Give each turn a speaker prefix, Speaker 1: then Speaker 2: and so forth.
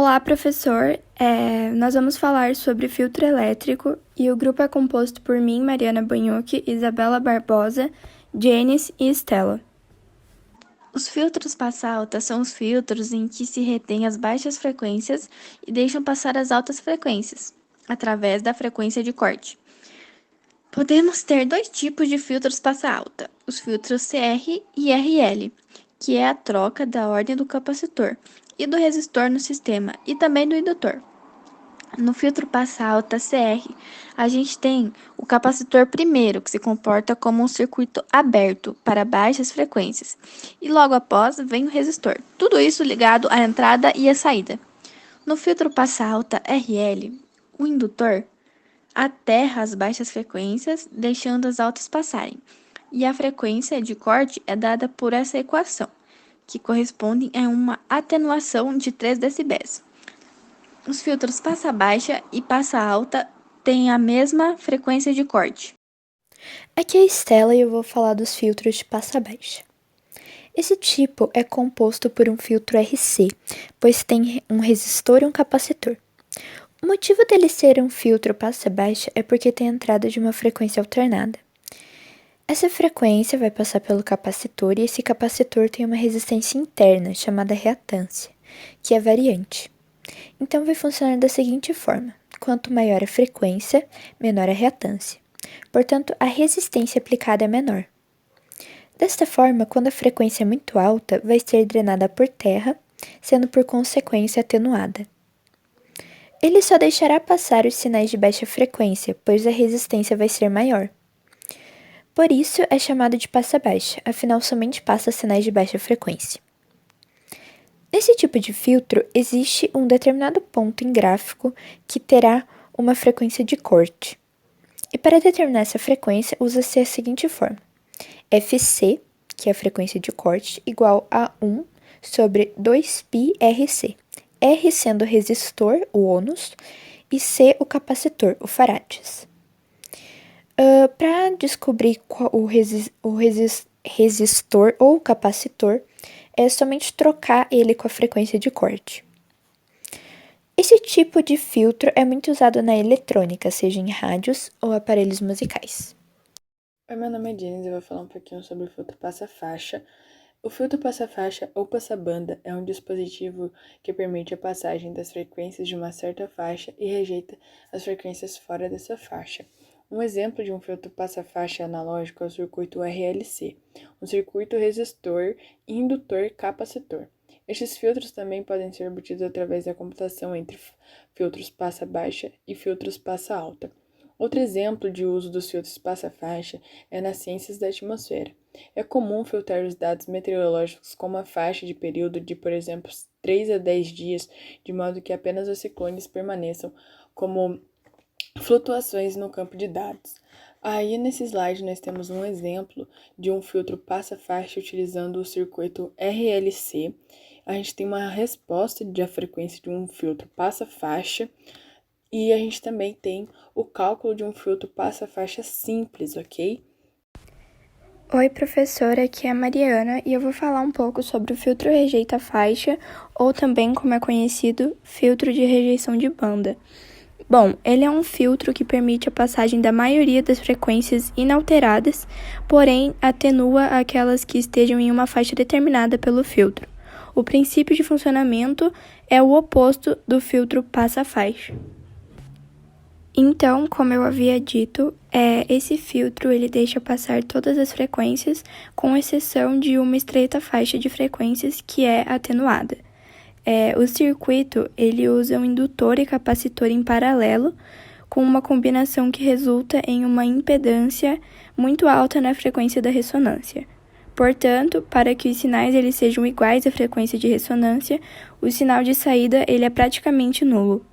Speaker 1: Olá, professor. Nós vamos falar sobre filtro elétrico e o grupo é composto por mim, Mariana Banhucchi, Isabela Barbosa, Janice e Estela.
Speaker 2: Os filtros passa-alta são os filtros em que se retém as baixas frequências e deixam passar as altas frequências, através da frequência de corte. Podemos ter dois tipos de filtros passa-alta, os filtros CR e RL, que é a troca da ordem do capacitor e do resistor no sistema e também do indutor. No filtro passa-alta CR, a gente tem o capacitor primeiro, que se comporta como um circuito aberto para baixas frequências, e logo após vem o resistor, tudo isso ligado à entrada e à saída. No filtro passa-alta RL, o indutor aterra as baixas frequências, deixando as altas passarem, e a frequência de corte é dada por essa equação, que corresponde a uma atenuação de 3 decibéis. Os filtros passa baixa e passa alta têm a mesma frequência de corte.
Speaker 3: Aqui é a Estela e eu vou falar dos filtros de passa baixa. Esse tipo é composto por um filtro RC, pois tem um resistor e um capacitor. O motivo dele ser um filtro passa baixa é porque tem a entrada de uma frequência alternada. Essa frequência vai passar pelo capacitor e esse capacitor tem uma resistência interna chamada reatância, que é variante. Então vai funcionar da seguinte forma: quanto maior a frequência, menor a reatância. Portanto, a resistência aplicada é menor. Desta forma, quando a frequência é muito alta, vai ser drenada por terra, sendo por consequência atenuada. Ele só deixará passar os sinais de baixa frequência, pois a resistência vai ser maior. Por isso é chamado de passa baixa, afinal somente passa sinais de baixa frequência. Nesse tipo de filtro, existe um determinado ponto em gráfico que terá uma frequência de corte. E para determinar essa frequência, usa-se a seguinte forma: Fc, que é a frequência de corte, igual a 1 sobre 2πRC. R sendo o resistor, o ônus, e C o capacitor, o farades. Para descobrir qual o resistor ou capacitor, é somente trocar ele com a frequência de corte. Esse tipo de filtro é muito usado na eletrônica, seja em rádios ou aparelhos musicais.
Speaker 4: Oi, meu nome é Janice e eu vou falar um pouquinho sobre o filtro passa-faixa. O filtro passa-faixa ou passa-banda é um dispositivo que permite a passagem das frequências de uma certa faixa e rejeita as frequências fora dessa faixa. Um exemplo de um filtro passa-faixa analógico é o circuito RLC, um circuito resistor, indutor capacitor. Estes filtros também podem ser obtidos através da computação entre filtros passa-baixa e filtros passa-alta. Outro exemplo de uso dos filtros passa-faixa é nas ciências da atmosfera. É comum filtrar os dados meteorológicos com uma faixa de período de, por exemplo, 3 a 10 dias, de modo que apenas os ciclones permaneçam como flutuações no campo de dados. Aí, nesse slide, nós temos um exemplo de um filtro passa-faixa utilizando o circuito RLC. A gente tem uma resposta da frequência de um filtro passa-faixa e a gente também tem o cálculo de um filtro passa-faixa simples, ok?
Speaker 1: Oi, professora, aqui é a Mariana e eu vou falar um pouco sobre o filtro rejeita-faixa, ou também, como é conhecido, filtro de rejeição de banda. Bom, ele é um filtro que permite a passagem da maioria das frequências inalteradas, porém atenua aquelas que estejam em uma faixa determinada pelo filtro. O princípio de funcionamento é o oposto do filtro passa-faixa. Então, como eu havia dito, esse filtro ele deixa passar todas as frequências, com exceção de uma estreita faixa de frequências que é atenuada. O circuito ele usa um indutor e capacitor em paralelo, com uma combinação que resulta em uma impedância muito alta na frequência da ressonância. Portanto, para que os sinais eles sejam iguais à frequência de ressonância, o sinal de saída ele é praticamente nulo.